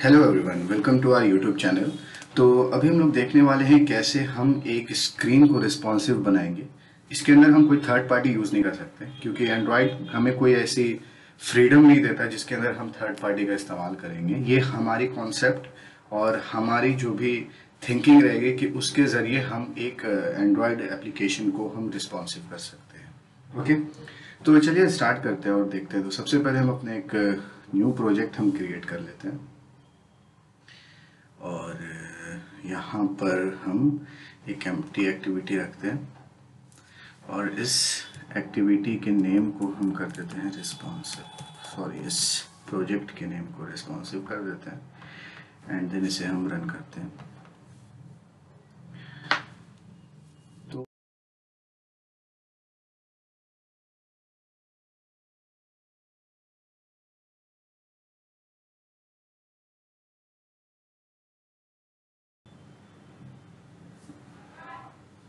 Hello everyone, welcome to our YouTube channel. तो अभी हम लोग देखने वाले हैं कैसे हम एक स्क्रीन को रिस्पॉन्सिव बनाएंगे। इसके अंदर हम कोई थर्ड पार्टी यूज़ नहीं कर सकते क्योंकि एंड्रॉयड हमें कोई ऐसी फ्रीडम नहीं देता जिसके अंदर हम थर्ड पार्टी का इस्तेमाल करेंगे। ये हमारी कॉन्सेप्ट और हमारी जो भी थिंकिंग रहेगी कि उसके ज़रिए हम एक एंड्रॉयड एप्लीकेशन को हम रिस्पॉन्सिव कर सकते हैं। ओके, तो चलिए स्टार्ट करते हैं और देखते हैं। तो सबसे पहले हम अपने एक न्यू प्रोजेक्ट हम क्रिएट कर लेते हैं और यहाँ पर हम एक एम्प्टी एक्टिविटी रखते हैं और इस एक्टिविटी के नेम को हम कर देते हैं रिस्पॉन्सिव। इस प्रोजेक्ट के नेम को रिस्पॉन्सिव कर देते हैं एंड देन इसे हम रन करते हैं।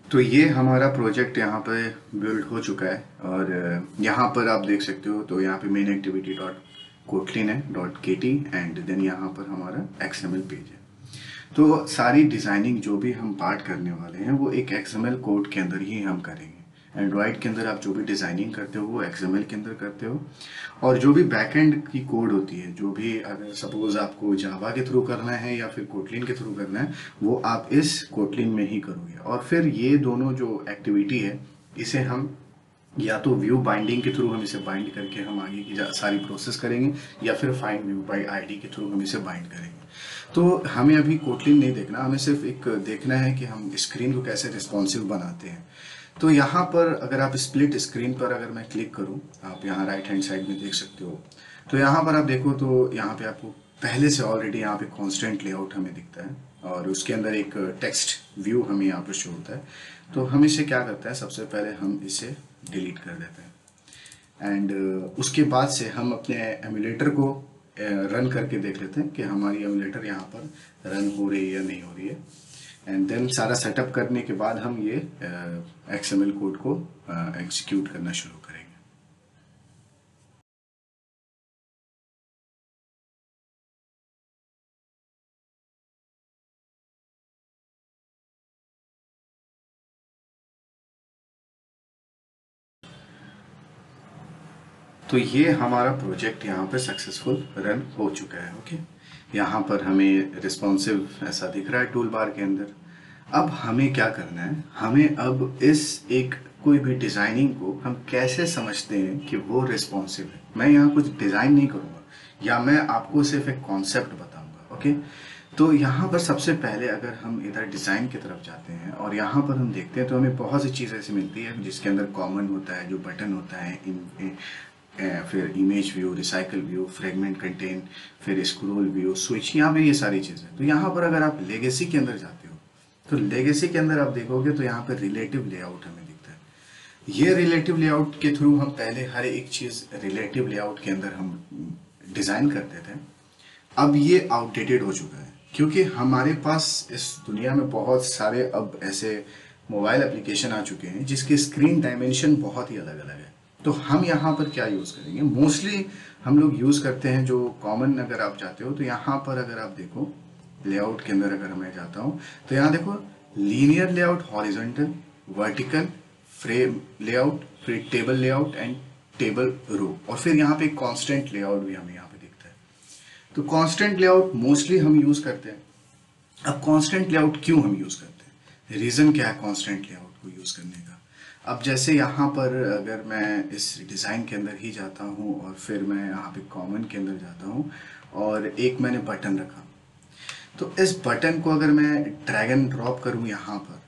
तो ये हमारा प्रोजेक्ट यहाँ पे बिल्ड हो चुका है और यहाँ पर आप देख सकते हो। तो यहाँ पे मेन एक्टिविटी डॉट कोटलिन है .kt एंड देन यहाँ पर हमारा XML पेज है। तो सारी डिज़ाइनिंग जो भी हम पार्ट करने वाले हैं वो एक XML कोड के अंदर ही हम करेंगे। एंड्रॉयड के अंदर आप जो भी डिज़ाइनिंग करते हो वो XML के अंदर करते हो और जो भी बैकएंड की कोड होती है, जो भी अगर सपोज आपको जावा के थ्रू करना है या फिर कोटलिन के थ्रू करना है, वो आप इस कोटलिन में ही करोगे। और फिर ये दोनों जो एक्टिविटी है इसे हम या तो व्यू बाइंडिंग के थ्रू हम इसे बाइंड करके हम आगे की सारी प्रोसेस करेंगे या फिर फाइंड व्यू बाय आईडी के थ्रू हम इसे बाइंड करेंगे। तो हमें अभी कोटलिन नहीं देखना, हमें सिर्फ एक देखना है कि हम स्क्रीन को कैसे रिस्पॉन्सिव बनाते हैं। तो यहाँ पर अगर आप स्प्लिट स्क्रीन पर अगर मैं क्लिक करूँ, आप यहाँ राइट हैंड साइड में देख सकते हो। तो यहाँ पर आप देखो तो यहाँ पे आपको पहले से ऑलरेडी यहाँ पे कॉन्स्टेंट लेआउट हमें दिखता है और उसके अंदर एक टेक्स्ट व्यू हमें यहाँ पर शो होता है। तो हम इसे क्या करते हैं, सबसे पहले हम इसे डिलीट कर देते हैं एंड उसके बाद से हम अपने एमुलेटर को रन करके देख लेते हैं कि हमारी एमुलेटर यहाँ पर रन हो रही है या नहीं हो रही है। एंड देन सारा सेटअप करने के बाद हम ये XML कोड को एग्जीक्यूट करना शुरू करेंगे। तो ये हमारा प्रोजेक्ट यहाँ पे सक्सेसफुल रन हो चुका है। ओके, यहाँ पर हमें रिस्पॉन्सिव ऐसा दिख रहा है टूल बार के अंदर। अब हमें क्या करना है, हमें अब इस एक कोई भी डिज़ाइनिंग को हम कैसे समझते हैं कि वो रिस्पॉन्सिव है। मैं यहाँ कुछ डिज़ाइन नहीं करूँगा या मैं आपको सिर्फ एक कॉन्सेप्ट बताऊँगा। ओके, तो यहाँ पर सबसे पहले अगर हम इधर डिज़ाइन की तरफ जाते हैं और यहाँ पर हम देखते हैं तो हमें बहुत सी चीज़ ऐसी मिलती है जिसके अंदर कॉमन होता है, जो बटन होता है, फिर image view, recycle view, fragment content, फिर स्क्रोल व्यू, स्विच, यहाँ पे ये सारी चीज़ें। तो यहाँ पर अगर आप लेगेसी के अंदर जाते हो तो लेगेसी के अंदर आप देखोगे तो यहाँ पर रिलेटिव लेआउट हमें दिखता है। ये रिलेटिव लेआउट के थ्रू हम पहले हर एक चीज़ रिलेटिव लेआउट के अंदर हम डिज़ाइन करते थे। अब ये आउटडेटेड हो चुका है क्योंकि हमारे पास इस दुनिया में बहुत सारे अब ऐसे मोबाइल एप्लीकेशन आ चुके हैं जिसके स्क्रीन डायमेंशन बहुत ही अलग अलग है। तो हम यहाँ पर क्या यूज़ करेंगे, मोस्टली हम लोग यूज़ करते हैं जो कॉमन। अगर आप जाते हो तो यहाँ पर अगर आप देखो लेआउट के अंदर अगर मैं जाता हूँ तो यहाँ देखो linear layout, horizontal, vertical, frame layout, फिर table layout and table row, और फिर यहाँ पे कांस्टेंट लेआउट भी हमें यहाँ पे दिखता है। तो कांस्टेंट लेआउट मोस्टली हम यूज़ करते हैं। अब कांस्टेंट लेआउट क्यों हम यूज़ करते हैं, रीज़न क्या है कांस्टेंट लेआउट को यूज़ करने का। अब जैसे यहाँ पर अगर मैं इस डिज़ाइन के अंदर ही जाता हूँ और फिर मैं यहाँ पे कॉमन के अंदर जाता हूँ और एक मैंने बटन रखा, तो इस बटन को अगर मैं ड्रैग एंड ड्रॉप करूँ यहाँ पर,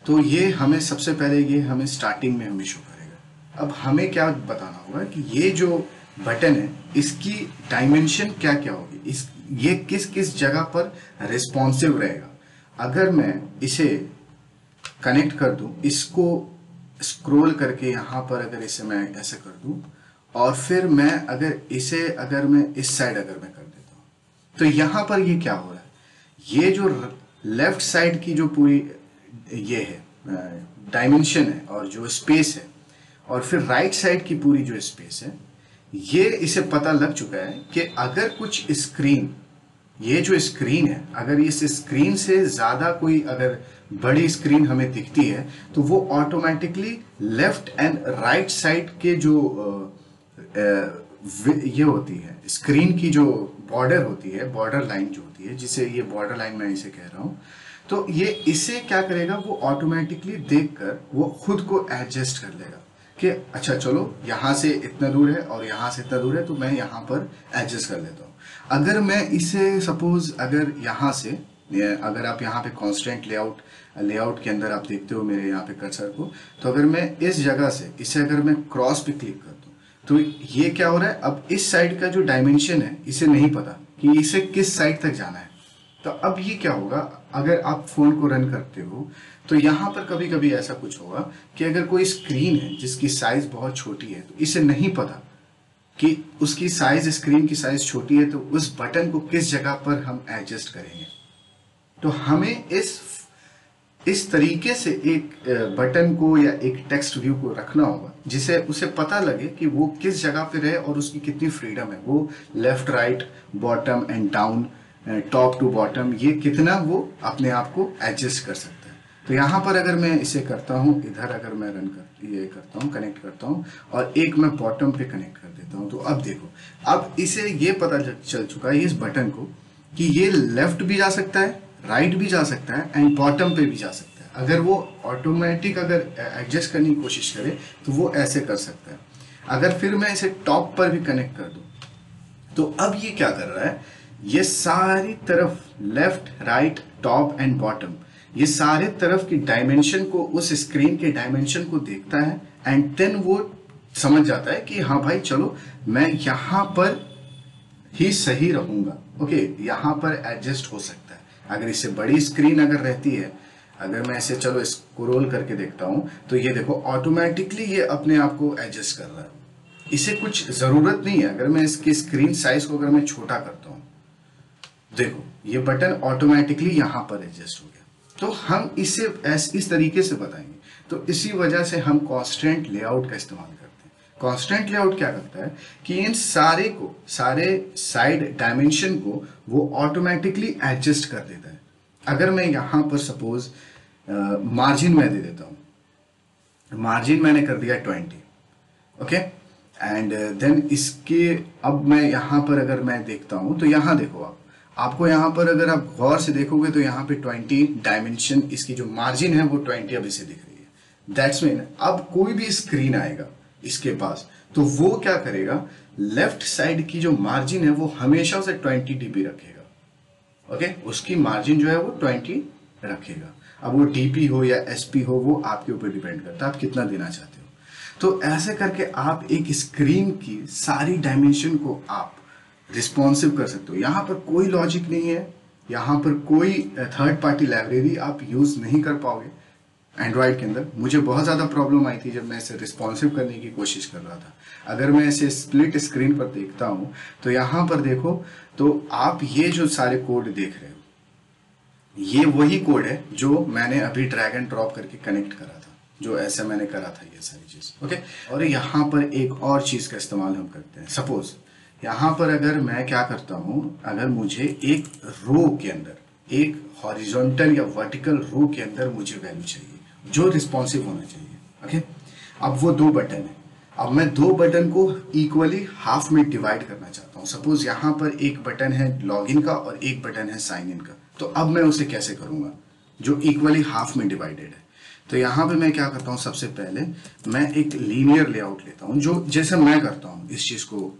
तो ये हमें सबसे पहले ये हमें स्टार्टिंग में हमें शो करेगा। अब हमें क्या बताना होगा कि ये जो बटन है इसकी डायमेंशन क्या क्या होगी, ये किस किस जगह पर रिस्पॉन्सिव रहेगा। अगर मैं इसे कनेक्ट कर दूं, इसको स्क्रॉल करके यहाँ पर अगर इसे मैं ऐसे कर दूं और फिर मैं अगर मैं इस साइड अगर मैं कर देता हूँ, तो यहाँ पर ये क्या हो रहा है, ये जो लेफ्ट साइड की जो पूरी ये है डायमेंशन है और जो स्पेस है, और फिर राइट साइड की पूरी जो स्पेस है, ये इसे पता लग चुका है कि अगर कुछ स्क्रीन ये जो स्क्रीन है, अगर इस स्क्रीन से ज़्यादा कोई अगर बड़ी स्क्रीन हमें दिखती है तो वो automatically left and right side के जो ये होती है स्क्रीन की जो बॉर्डर होती है, बॉर्डर लाइन जो होती है, जिसे ये बॉर्डर लाइन मैं इसे कह रहा हूँ, तो ये इसे क्या करेगा, वो ऑटोमेटिकली देखकर वो खुद को एडजस्ट कर लेगा कि अच्छा चलो यहाँ से इतना दूर है और यहाँ से इतना दूर है, तो मैं यहाँ पर एडजस्ट कर लेता हूँ। अगर मैं इसे सपोज अगर यहाँ से, अगर आप यहाँ पे कॉन्स्टेंट लेआउट के अंदर आप देखते हो मेरे यहाँ पे कर्सर को, तो अगर मैं इस जगह से इसे अगर मैं क्रॉस पे क्लिक कर दूँ तो ये क्या हो रहा है, अब इस साइड का जो डायमेंशन है इसे नहीं पता कि इसे किस साइड तक जाना है। तो अब ये क्या होगा, अगर आप फोन को रन करते हो तो यहाँ पर कभी कभी ऐसा कुछ होगा कि अगर कोई स्क्रीन है जिसकी साइज बहुत छोटी है तो इसे नहीं पता कि उसकी साइज, स्क्रीन की साइज छोटी है, तो उस बटन को किस जगह पर हम एडजस्ट करेंगे। तो हमें इस तरीके से एक बटन को या एक टेक्स्ट व्यू को रखना होगा जिसे उसे पता लगे कि वो किस जगह पे रहे और उसकी कितनी फ्रीडम है, वो left right bottom and down top to bottom ये कितना वो अपने आप को एडजस्ट कर सकता है। तो यहाँ पर अगर मैं इसे करता हूँ, इधर अगर मैं ये करता हूँ, कनेक्ट करता हूँ और एक मैं बॉटम पे कनेक्ट कर देता हूँ, तो अब देखो, अब इसे ये पता चल चुका है इस बटन को कि ये लेफ्ट भी जा सकता है, राइट भी जा सकता है एंड बॉटम पे भी जा सकता है। अगर वो ऑटोमेटिक अगर एडजस्ट करने की कोशिश करे तो वो ऐसे कर सकता है। अगर फिर मैं इसे टॉप पर भी कनेक्ट कर दूं तो अब ये क्या कर रहा है, ये सारी तरफ left right top and bottom ये सारे तरफ की डायमेंशन को, उस स्क्रीन के डायमेंशन को देखता है एंड देन वो समझ जाता है कि हाँ भाई चलो मैं यहाँ पर ही सही रहूंगा। ओके, यहाँ पर एडजस्ट हो सकता है। अगर इससे बड़ी स्क्रीन अगर रहती है, अगर मैं इसे चलो स्क्रॉल करके देखता हूँ तो ये देखो ऑटोमेटिकली ये अपने आप को एडजस्ट कर रहा है, इसे कुछ जरूरत नहीं है। अगर मैं इसकी स्क्रीन साइज को अगर मैं छोटा करता हूँ, देखो ये बटन ऑटोमेटिकली यहाँ पर एडजस्ट हो गया। तो हम इसे इस तरीके से बताएंगे। तो इसी वजह से हम कॉन्स्टेंट लेआउट का इस्तेमाल करते हैं। कॉन्स्टेंट लेआउट क्या करता है कि इन सारे साइड डायमेंशन को वो ऑटोमेटिकली एडजस्ट कर देता है। अगर मैं यहाँ पर सपोज मार्जिन मैं दे देता हूँ, मार्जिन मैंने कर दिया 20, ओके, एंड देन इसके अब मैं यहाँ पर अगर मैं देखता हूँ तो यहाँ देखो आपको यहाँ पर अगर आप गौर से देखोगे तो यहाँ पे 20 डायमेंशन, इसकी जो मार्जिन है वो 20 अब इसे दिख रही है। दैट्स मीन अब कोई भी स्क्रीन आएगा इसके पास तो वो क्या करेगा, लेफ्ट साइड की जो मार्जिन है वो हमेशा उसे 20 dp रखेगा। ओके, उसकी मार्जिन जो है वो 20 रखेगा। अब वो डीपी हो या एसपी हो वो आपके ऊपर डिपेंड करता है आप कितना देना चाहते हो। तो ऐसे करके आप एक स्क्रीन की सारी डायमेंशन को आप रिस्पॉन्सिव कर सकते हो। यहाँ पर कोई लॉजिक नहीं है, यहाँ पर कोई थर्ड पार्टी लाइब्रेरी आप यूज नहीं कर पाओगे। एंड्रॉयड के अंदर मुझे बहुत ज़्यादा प्रॉब्लम आई थी जब मैं इसे रिस्पॉन्सिव करने की कोशिश कर रहा था। अगर मैं इसे स्प्लिट स्क्रीन पर देखता हूँ तो यहाँ पर देखो, तो आप ये जो सारे कोड देख रहे हो ये वही कोड है जो मैंने अभी ड्रैग एंड ड्रॉप करके कनेक्ट करा था, जो ऐसे मैंने करा था ये सारी चीज़। ओके, और यहाँ पर एक और चीज़ का इस्तेमाल हम करते हैं। सपोज यहाँ पर अगर मैं क्या करता हूँ, अगर मुझे एक रो के अंदर, एक हॉरिजॉन्टल या वर्टिकल रो के अंदर मुझे वैल्यू चाहिए जो रिस्पॉन्सिव होना चाहिए। ओके, अब वो दो बटन है, अब मैं दो बटन को इक्वली हाफ में डिवाइड करना चाहता हूँ। सपोज यहाँ पर एक बटन है लॉगिन का और एक बटन है साइन इन का, तो अब मैं उसे कैसे करूँगा जो इक्वली हाफ में डिवाइडेड है। तो यहाँ पे मैं क्या करता हूँ, सबसे पहले मैं एक लीनियर लेआउट लेता हूँ, जो जैसे मैं करता हूँ इस चीज़ को,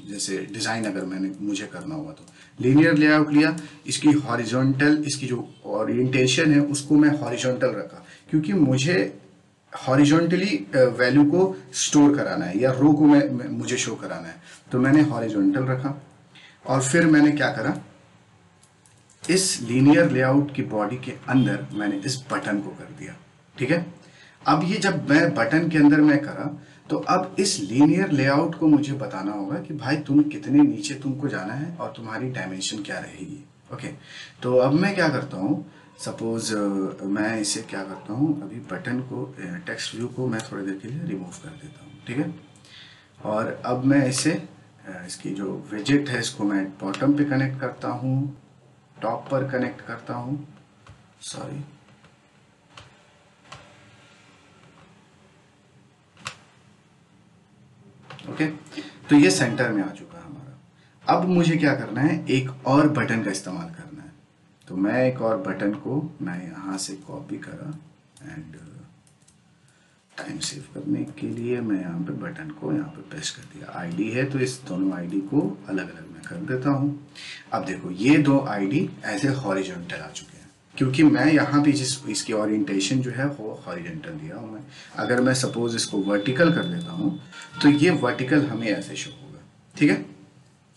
जैसे डिज़ाइन अगर मुझे करना हुआ तो लीनियर लेआउट लिया, इसकी हॉरिजॉन्टल, इसकी जो ओरिएंटेशन है उसको मैं हॉरिजॉन्टल रखा क्योंकि मुझे हॉरिजॉन्टली वैल्यू को स्टोर कराना है या रो को मुझे शो कराना है, तो मैंने हॉरिजॉन्टल रखा। और फिर मैंने क्या करा, इस लीनियर लेआउट की बॉडी के अंदर मैंने इस बटन को कर दिया। ठीक है, अब ये जब मैं बटन के अंदर मैं करा तो अब इस लीनियर लेआउट को मुझे बताना होगा कि भाई तुम कितने नीचे तुमको जाना है और तुम्हारी डायमेंशन क्या रहेगी। ओके, तो अब मैं क्या करता हूँ, सपोज मैं इसे क्या करता हूँ, अभी बटन को, टेक्स्ट व्यू को मैं थोड़ी देर के लिए रिमूव कर देता हूँ। ठीक है, और अब मैं इसे इसकी जो विजेट है इसको मैं बॉटम पे कनेक्ट करता हूँ टॉप पर कनेक्ट करता हूं, सॉरी, ओके। तो ये सेंटर में आ चुका है हमारा। अब मुझे क्या करना है, एक और बटन का इस्तेमाल करना है। तो मैं एक और बटन को मैं यहाँ से कॉपी करा एंड टाइम सेव करने के लिए मैं यहाँ पे बटन को यहाँ पे पेस्ट कर दिया। आईडी है तो इस दोनों आईडी को अलग अलग मैं कर देता हूँ। अब देखो ये दो आईडी ऐसे हॉरिजॉन्टल आ चुके हैं, क्योंकि मैं यहाँ पे इसकी ओरिएंटेशन जो है वो हॉरिजॉन्टल दिया हूँ मैं। अगर मैं सपोज इसको वर्टिकल कर देता हूँ तो ये वर्टिकल हमें ऐसे शो होगा, ठीक है।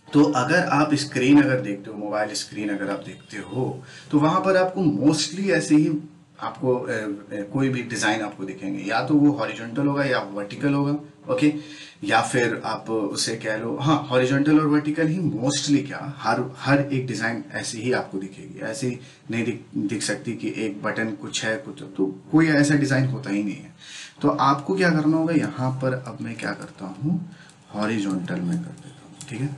तो अगर आप स्क्रीन अगर देखते हो, मोबाइल स्क्रीन अगर आप देखते हो, तो वहां पर आपको मोस्टली ऐसे ही आपको कोई भी डिजाइन आपको दिखेंगे, या तो वो हॉरिजॉन्टल होगा या वर्टिकल होगा, ओके। या फिर आप उसे कह लो, हाँ, हॉरिजॉन्टल और वर्टिकल ही मोस्टली, क्या हर एक डिजाइन ऐसी ही आपको दिखेगी। ऐसी नहीं दिख सकती कि एक बटन कुछ है कुछ, तो कोई ऐसा डिजाइन होता ही नहीं है। तो आपको क्या करना होगा, यहाँ पर अब मैं क्या करता हूँ, हॉरिजॉन्टल में कर देता हूँ, ठीक है।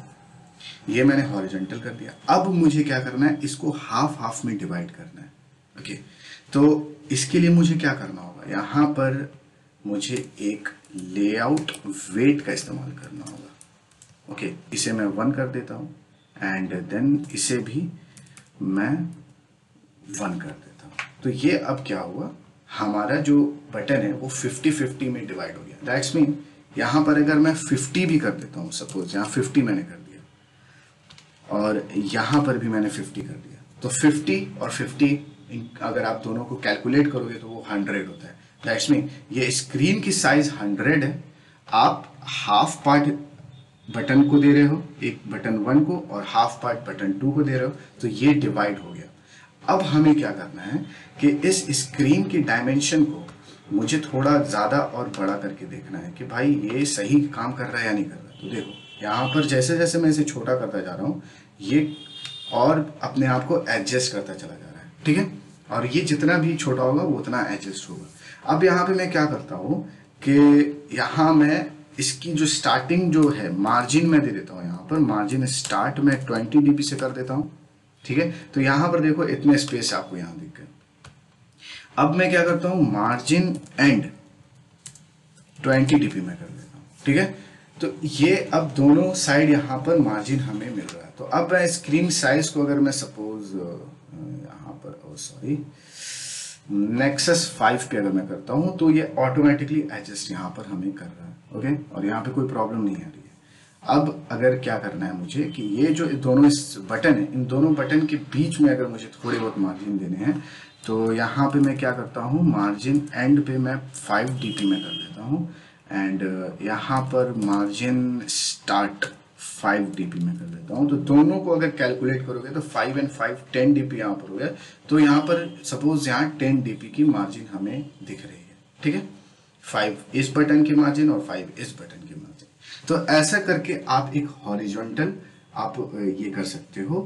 ये मैंने हॉरिजॉन्टल कर दिया। अब मुझे क्या करना है, इसको हाफ हाफ में डिवाइड करना है, ओके। तो इसके लिए मुझे क्या करना होगा, यहाँ पर मुझे एक लेआउट वेट का इस्तेमाल करना होगा, ओके। इसे मैं 1 कर देता हूँ एंड देन इसे भी मैं 1 कर देता हूँ। तो ये अब क्या हुआ, हमारा जो बटन है वो 50-50 में डिवाइड हो गया। दैट्स मीन यहाँ पर अगर मैं 50 भी कर देता हूँ, सपोज यहाँ 50 मैंने कर दिया और यहाँ पर भी मैंने 50 कर दिया, तो 50 और 50 अगर आप दोनों को कैलकुलेट करोगे तो वो 100 होता है। दैट्स मीन ये स्क्रीन की साइज 100 है, आप हाफ पार्ट बटन को दे रहे हो, एक बटन 1 को, और हाफ पार्ट बटन 2 को दे रहे हो, तो ये डिवाइड हो गया। अब हमें क्या करना है कि इस स्क्रीन की डायमेंशन को मुझे थोड़ा ज़्यादा और बड़ा करके देखना है कि भाई ये सही काम कर रहा है या नहीं कर रहा। तो देखो यहाँ पर जैसे जैसे मैं इसे छोटा करता जा रहा हूँ, ये और अपने आप को एडजस्ट करता चला जा रहा है, ठीक है। और ये जितना भी छोटा होगा वो उतना एडजस्ट होगा। अब यहाँ पे मैं क्या करता हूँ कि यहाँ मैं इसकी जो स्टार्टिंग जो है मार्जिन में दे देता हूँ, यहाँ पर मार्जिन स्टार्ट में 20 dp से कर देता हूँ, ठीक है। तो यहाँ पर देखो इतने स्पेस आपको यहाँ दिख गए। अब मैं क्या करता हूँ, मार्जिन एंड 20 dp में कर देता हूँ, ठीक है। तो ये अब दोनों साइड यहाँ पर मार्जिन हमें मिल रहा है। तो अब मैं स्क्रीन साइज को अगर मैं सपोज यहाँ पर सॉरी नेक्सस 5 पे अगर मैं करता हूँ तो ये ऑटोमेटिकली एडजस्ट यहाँ पर हमें कर रहा है, ओके। और यहाँ पे कोई प्रॉब्लम नहीं आ रही है। अब अगर क्या करना है मुझे कि ये जो दोनों इस बटन है, इन दोनों बटन के बीच में अगर मुझे थोड़े बहुत मार्जिन देने हैं, तो यहाँ पे मैं क्या करता हूँ, मार्जिन एंड पे मैं 5 dp में कर देता हूँ एंड यहाँ पर मार्जिन स्टार्ट 5 dp में कर देता हूँ। तो दोनों को अगर कैलकुलेट करोगे तो 5 एंड 5 10 dp यहाँ पर हो गया। तो यहाँ पर सपोज यहाँ 10 dp की मार्जिन हमें दिख रही है, ठीक है। 5 इस बटन की मार्जिन और 5 इस बटन की मार्जिन। तो ऐसा करके आप एक हॉरिजॉन्टल आप ये कर सकते हो,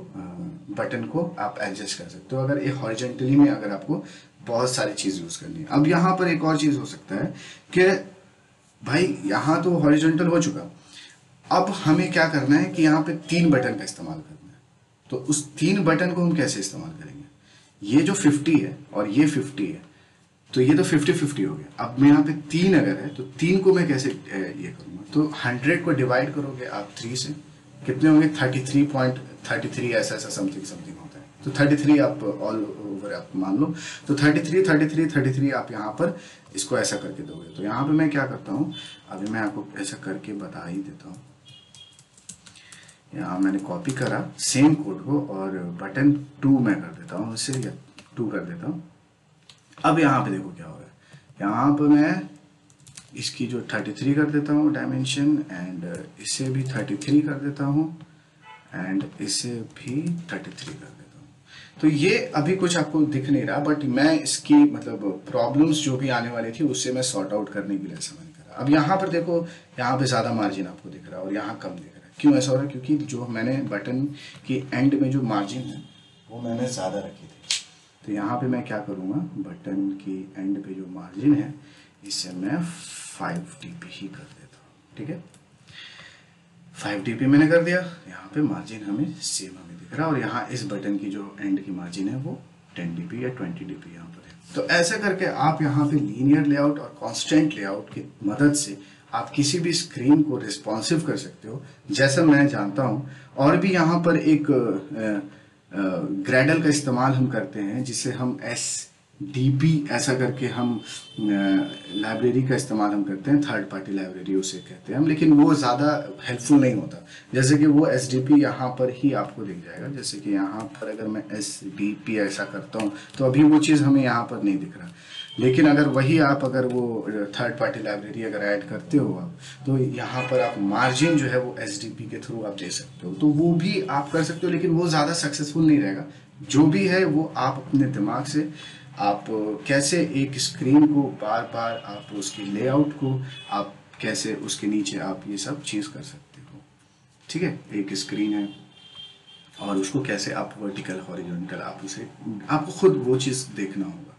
बटन को आप एडजस्ट कर सकते हो। अगर एक हॉरिजॉन्टली में अगर आपको बहुत सारी चीज यूज करनी है। अब यहाँ पर एक और चीज हो सकता है कि भाई यहाँ तो हॉरिजॉन्टल हो चुका, अब हमें क्या करना है कि यहाँ पे 3 बटन का इस्तेमाल करना है। तो उस 3 बटन को हम कैसे इस्तेमाल करेंगे, ये जो 50 है और ये 50 है, तो ये तो 50-50 हो गया। अब मैं यहाँ पे 3 अगर है तो 3 को मैं कैसे ये करूँगा, तो 100 को डिवाइड करोगे आप 3 से, कितने होंगे 33.33 ऐसा समथिंग होता है। तो 33 आप ऑल ओवर आप मान लो, तो 33 आप यहाँ पर इसको ऐसा करके दोगे। तो यहाँ पे मैं क्या करता हूँ, अभी मैं आपको ऐसा करके बता ही देता हूँ। यहाँ मैंने कॉपी करा सेम कोड को और बटन 2 में कर देता हूँ, इसे 2 कर देता हूँ। अब यहाँ पे देखो क्या हो रहा है, यहाँ पे मैं इसकी जो 33 कर देता हूँ डायमेंशन एंड इसे भी 33 कर देता हूँ एंड इसे भी 33 कर देता हूँ। तो ये अभी कुछ आपको दिख नहीं रहा, बट मैं इसकी मतलब प्रॉब्लम्स जो भी आने वाली थी उससे मैं सॉर्ट आउट करने के लिए ऐसा मैंने करा। अब यहाँ पर देखो, यहाँ पे ज़्यादा मार्जिन आपको दिख रहा है और यहाँ कम दिख रहा है। क्यों ऐसा हो रहा है, क्योंकि जो मैंने बटन की एंड में जो मार्जिन है वो मैंने ज़्यादा रखी थी। तो यहाँ पे मैं क्या करूँगा, बटन की एंड पे जो मार्जिन है इसे मैं 5 dp ही कर देता हूँ, ठीक है। 5 dp मैंने कर दिया। यहाँ पे मार्जिन हमें सेम हमें दिख रहा है और यहाँ इस बटन की जो एंड की मार्जिन है वो 10 dp या 20 dp यहाँ पर है। तो ऐसे करके आप यहाँ पे लीनियर लेआउट और कांस्टेंट लेआउट की मदद से आप किसी भी स्क्रीन को रिस्पॉन्सिव कर सकते हो। जैसा मैं जानता हूँ और भी यहाँ पर एक ग्रेडल का इस्तेमाल हम करते हैं जिसे हम SDP ऐसा करके हम लाइब्रेरी का इस्तेमाल हम करते हैं, थर्ड पार्टी लाइब्रेरी उसे कहते हैं हम, लेकिन वो ज़्यादा हेल्पफुल नहीं होता। जैसे कि वो SDP यहाँ पर ही आपको दिख जाएगा। जैसे कि यहाँ पर अगर मैं SDP ऐसा करता हूँ तो अभी वो चीज़ हमें यहाँ पर नहीं दिख रहा, लेकिन अगर वही आप अगर वो थर्ड पार्टी लाइब्रेरी अगर ऐड करते हो आप, तो यहाँ पर आप मार्जिन जो है वो SDP के थ्रू आप दे सकते हो। तो वो भी आप कर सकते हो, लेकिन वो ज़्यादा सक्सेसफुल नहीं रहेगा। जो भी है वो आप अपने दिमाग से आप कैसे एक स्क्रीन को बार बार आप उसकी लेआउट को आप कैसे उसके नीचे आप ये सब चीज़ कर सकते हो। ठीक है, एक स्क्रीन है और उसको कैसे आप वर्टिकल हॉरिजॉन्टल आप उसे आपको खुद वो चीज़ देखना होगा।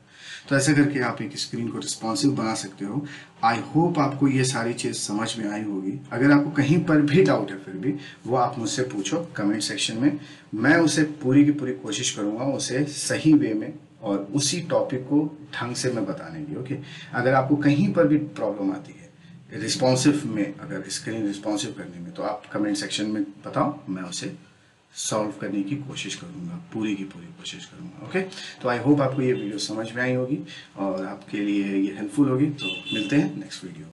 तो ऐसे करके आप एक स्क्रीन को रिस्पॉन्सिव बना सकते हो। आई होप आपको ये सारी चीज़ समझ में आई होगी। अगर आपको कहीं पर भी डाउट है फिर भी वो आप मुझसे पूछो कमेंट सेक्शन में, मैं उसे पूरी की पूरी कोशिश करूँगा उसे सही वे में और उसी टॉपिक को ढंग से मैं बताने की। ओके, अगर आपको कहीं पर भी प्रॉब्लम आती है रिस्पॉन्सिव में, अगर स्क्रीन रिस्पॉन्सिव करने में, तो आप कमेंट सेक्शन में बताओ, मैं उसे सॉल्व करने की कोशिश करूंगा, पूरी की पूरी कोशिश करूंगा। ओके, तो आई होप आपको ये वीडियो समझ में आई होगी और आपके लिए ये हेल्पफुल होगी। तो मिलते हैं नेक्स्ट वीडियो।